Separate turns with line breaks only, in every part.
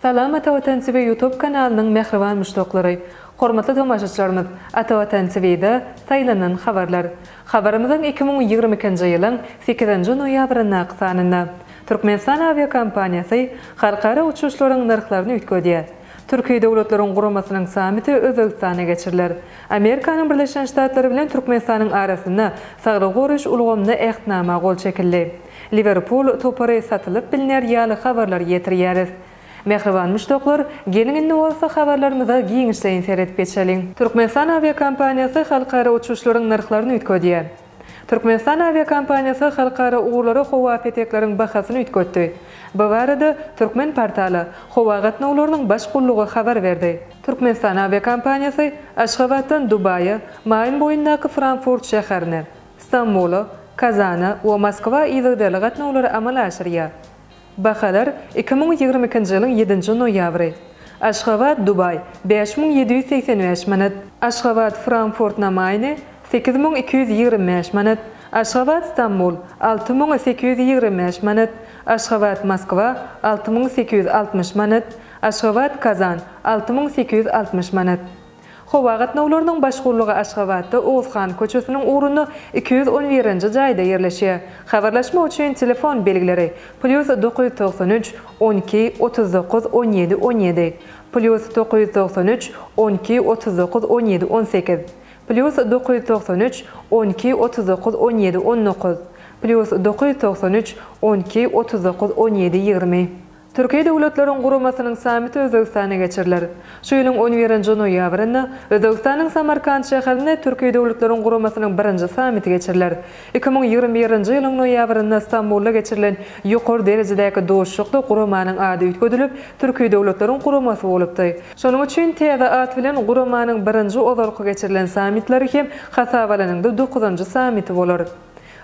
Salam Atavatan TV YouTube kanalının mehriban müştokları. Hormatly tomaşaçylarymyz, Atavatan TV'de saýlanan habarlar. Habarymyzyň 2022-nji ýylyň 8-nji noýabryna aqsanynda Türkmenistan aviakompaniýasy halkara uçuşlaryň narhlaryny öýtgedi. Türkiýe döwletleriniň guramasynyň samity Özbegistana geçiriler. Amerikanyň Birleşen Ştatlary bilen Türkmenistanyň arasynda saglyk goruş ulgamda ähtnama gol çekildi. Liverpool topary satylyp bilinýär ýaly habarlar ýetirýäris. Mehriban müştoklar, gelin indi olsa habarlarymyza giňişleýin seretip geçelim. Türkmenistan aviakompaniýasy halkara uçuşlaryň narhlaryny öýtgedi. Türkmenistan aviakompaniýasy halkara uğurlary howa petekleriň bahasyny öýtgedi. Bu barada Türkmen portaly howa gatnawlarynyň başgullugy habar berdi. Türkmenistan aviakompaniýasy Aşgabatdan Dubaýa, Maýyn boýundaky Frankfurt şäherine, Istanbula, Kazana we Moskwa ýygdyly gatnawlary amal aşyrýar. Bahalar 2022-nji ýylyň 7-nji noýabry. Aşgabat Dubaý 5785 manat, Aşgabat Frankfurt Maýny 8225 manat, Aşgabat Istanbul 6825 manat, Aşgabat Moskwa 6860 manat, Aşgabat Kazan 6860 manat. Howa gatnawlarynyň başgullugy Aşgabatda Oğuzhan köçesiniň uruny 211-nji jaýda ýerleşýär. Habarlaşma üçin telefon belgileri +993 12 39 17 17 +993 12 39 17 18 +993 12 39 17 19 +993 12 39 17 20. Türkiýe döwletleriniň guramasynyň samity Özbegistana geçiriler. Şu ýylyň 11-nji noýabrynda Özbegistanyň Samarkand şäherinde Türkiýe döwletleriniň guramasynyň 1-nji samity geçiriler. 2021-nji ýylyň noýabrynda Istanbulda geçirilen ýokary derejedäki doşlukda guramanyň ady öýtgedilip, Türkiýe döwletleriniň guramasy bolupdy. Şonuň üçin täze at bilen guramanyň 1-nji ozalky geçirilen samitleri hem hasabalanyňda 9-njy samity bolar.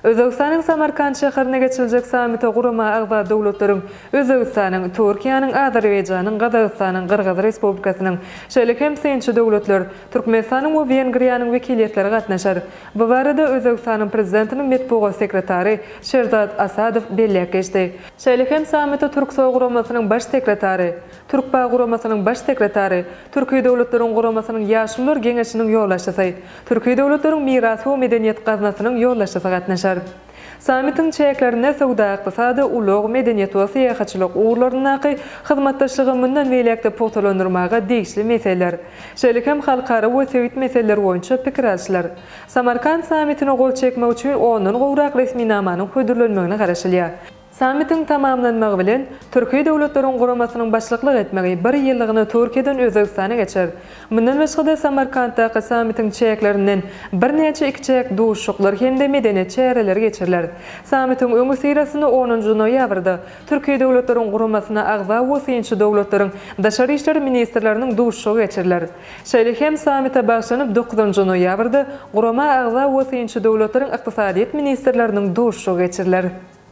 Özbegistanyň Samarkand şäherine geçiriljek samita gurama agza döwletleriň Özbegistanyň, Türkiýanyň, Azerbaýjanyň, Gazagystanyň, Qırgyz Respublikasynyň, şeýle hem synçy döwletler, Türkmenistanyň we Wengriýanyň wekiliyetleri gatnaşar. Bu barada Özbegistanyň prezidentiniň medpugat sekretary Sherzad Asadow belläk geçdi. Şeýle hem samita Türksoy guramasynyň baş sekretary, Türkba guramasynyň baş sekretary, Türkiýe döwletleriň guramasynyň ýaşullar geňeşiniň ýollaşçysy, Türkiýe döwletleriň mirasy we medeniýet gaznasynyň ýollaşçysy gatnaşar. Samitin çäklerine sowda ykdysady, ulug, medeniýet we syýahatçylyk uğurlaryny hyzmatdaşlygy mundan welekde pogtalandyrmaga degişli meseleler. Şeýle hem halkara we sewit meseleler boýunça pikir alşylar. Samarkand samitine gol çekmek üçin ondan gowrak resmi namanyň hödürlenmegine garaşylýar. Samitin tamamlanmagy bilen Türkiýe döwletleriniň guramasynyň başlyklyk etmegi 1 ýyllygyny Türkiýeden Özbegistana geçer. Mundan başga Samarkanddaky samitin çäklerinden birnäçe iki çäk duşuklar hem de medeniýet çäreleri geçiriler. Samitin öňü sirasyny 10-njy noýabrda Türkiýe döwletleriniň guramasyna agza we synçy döwletleriniň daşary işler ministrleriniň duşugy geçiriler. Şeýle hem samita başlanyp 9-njy noýabrda gurama agza we synçy döwletleriň ykdysadyýet ministrleriniň duşugy geçiriler.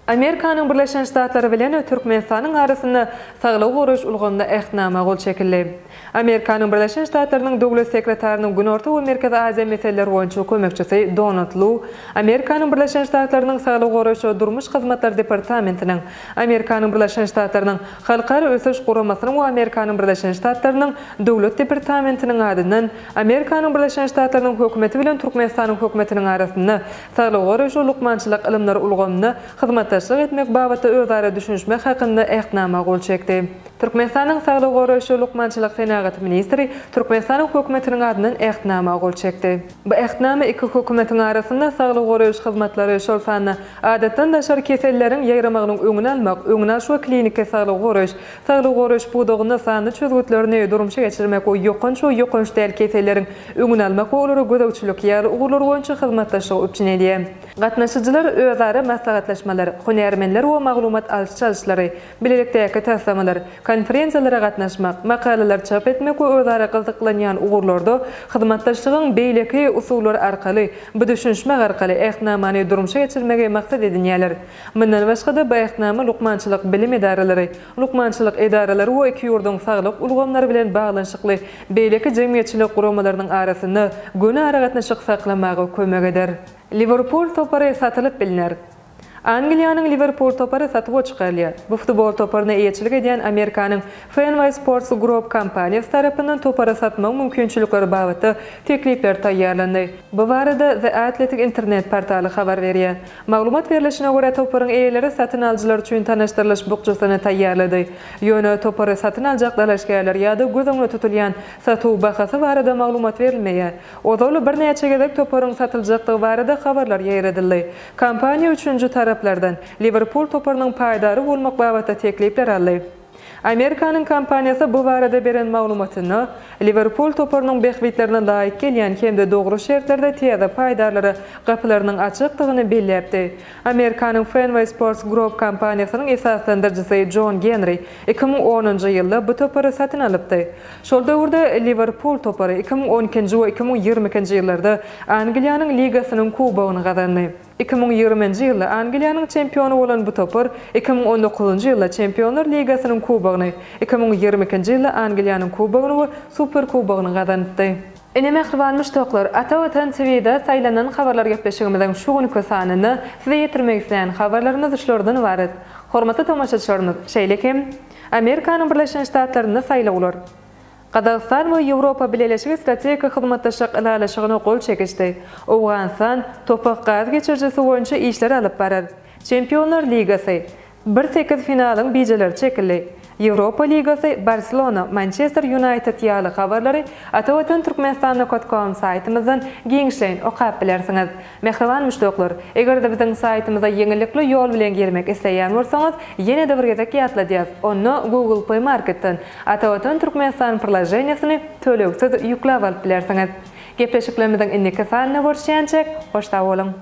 Amerikanyň Birleşen Ştatlary bilen Türkmenistanyň arasynda saglyk goruş ulgamda ähtnama gol çekildi. Amerikanyň Birleşen Ştatlarynyň döwlet sekretarının Günorta we Merkez Aziýa meseleleri boýunça kömekçisi Donald Lu, Amerikanyň Birleşen Ştatlarynyň saglyk goruş we durmuş hyzmatlar departamentiniň, Amerikanyň Birleşen Ştatlarynyň halkara ösüş guramasynyň we Amerikanyň Birleşen Ştatlarynyň döwlet departamentiniň adyndan Amerikanyň Birleşen Ştatlarynyň hökümeti bilen Türkmenistanyň hökümetiniň arasynda saglyk goruş we lukmançylyk ilmleri ulgamda hyzmatdaşlyk etmek babata özara düşünmek hakynda ähtnama gol çekdi. Türkmenistanyň saglyk goruş we lukmançylyk senagat ministri Türkmenistanyň hökümetiniň adyndan ähtnama gol çekdi. Bu ähtnama iki hökümetiň arasynda saglyk goruş hyzmatlary şolsany adatdan daşary keselleriň ýaýramagynyň öňüni almak, öňüni alş we klinika saglyk goruş budagyny sany çözgütlerini durumşa geçirmek we ýokanç däl keselleriň öňüni almak we olary gödäwçilik ýaly ugurlar boýunça hyzmatdaşlyk üçin edýär. Gatnaşyjylar özara maslahatlaşmalar, hünärmenler we maglumat alş çalışlary, bilelikdäki täsirler, konferensiýalara gatnaşmak, makalalar çap etmek we özara gyzyklanýan ugurlarda hyzmatdaşlygyň beýleki usullary arkaly, bu düşünmek arkaly ähtnamany durumşa geçirmege maksat edinýärler. Mundan başga bu ähtnama lukmançylyk bilim edaralary, lukmançylyk edaralary we iki ýurduň saglyk ulgamlary bilen baglanşykly beýleki jemgyýetçilik guramalarynyň arasynda göne ara gatnaşyk saklamagy kömek eder. Liverpool topary satylyp bilinýär. Angliýanyň Liverpool topary satyp çykarylýar. Bu futbol toparyna eýetçilik edýän Amerikanyň Fenway Sports Group kompaniýasy tarapyndan topary satmak mümkinçilikleri bagatda teklipler taýýarlandy. Bu barada The Athletic internet portaly habar berýär. Maglumat berilişine görä toparyň eýeleri satyn aljylar üçin tanaşdyrylyş bukjasyny taýýarlady. Ýöne topary satyn aljak dalaşgärler ýa-da gözüňe tutulýan satuw bahasy barada maglumat berilmeýär. Odaly bir näçe gezek toparyň satyljakdygy barada habarlar ýaýradyldy. Kompaniýa üçüncü taraplardan Liverpool toparynyň paýdary bolmak bagatda teklipler aldy. Amerikanyň kompaniýasy bu barada beren maglumatyny Liverpool toparynyň behbitlerine laýyk gelýän hemde dogry şertlerde täze paýdarlary gapylarynyň açykdygyny belläpdi. Amerikanyň Fenway Sports Group kompaniýasynyň esaslandyrjysy John Henry 2010-njy ýylda bu topary satyn alypdy. Şol döwürde Liverpool topary 2012-nji we 2022-nji ýyllarda Angliýanyň ligasynyň kubogyny gazandy. 2020-nji ýylda Angliýanyň çempionu bolan bu topar 2019-njy ýylda Çempionlar Ligasynyň kubogyny, 2022-nji ýylda Angliýanyň kubogyny we Super kubogyny gazandy. Ene mehriban müştoklar, ata watan TV'de saýlanan habarlar gepleşigimizden şu günkü sanyny size ýetirmek isleýän habarlarymyz şolordan ibaret. Hormatly tamaşaçylarymyz, şeýlekim Amerikanyň Birleşen Ştatlaryna saýlawlar. Qazaqstan we Ýewropa Birleşigi strategik hyzmatdaşlyk ilalaşygyna gol çekişdi. Owganstan topak gaz geçirjisi boýunça işler alyp barar. Çempionlar Ligasy 1-8 finalyň bijeleri çekildi. Ýewropa Ligasy Barcelona, Manchester United ýaly habarlary Atawatan Türkmenistan.com saýtymyzdan giňişleýin okap bilersiňiz. Mehriban müştoklar, eger-de biziň saýtymyza ýeňillikli ýol bilen girmek isleýän bolsaňyz, ýene-de bir gezek ýatladýas. Onu Google Play Marketden Atawatan Türkmenistan prolajeniýasyny töleksiz ýükläp alyp bilersiňiz. Gepleşiklerimiziň indiki sanyna görüşýänçek, hoşda bolun.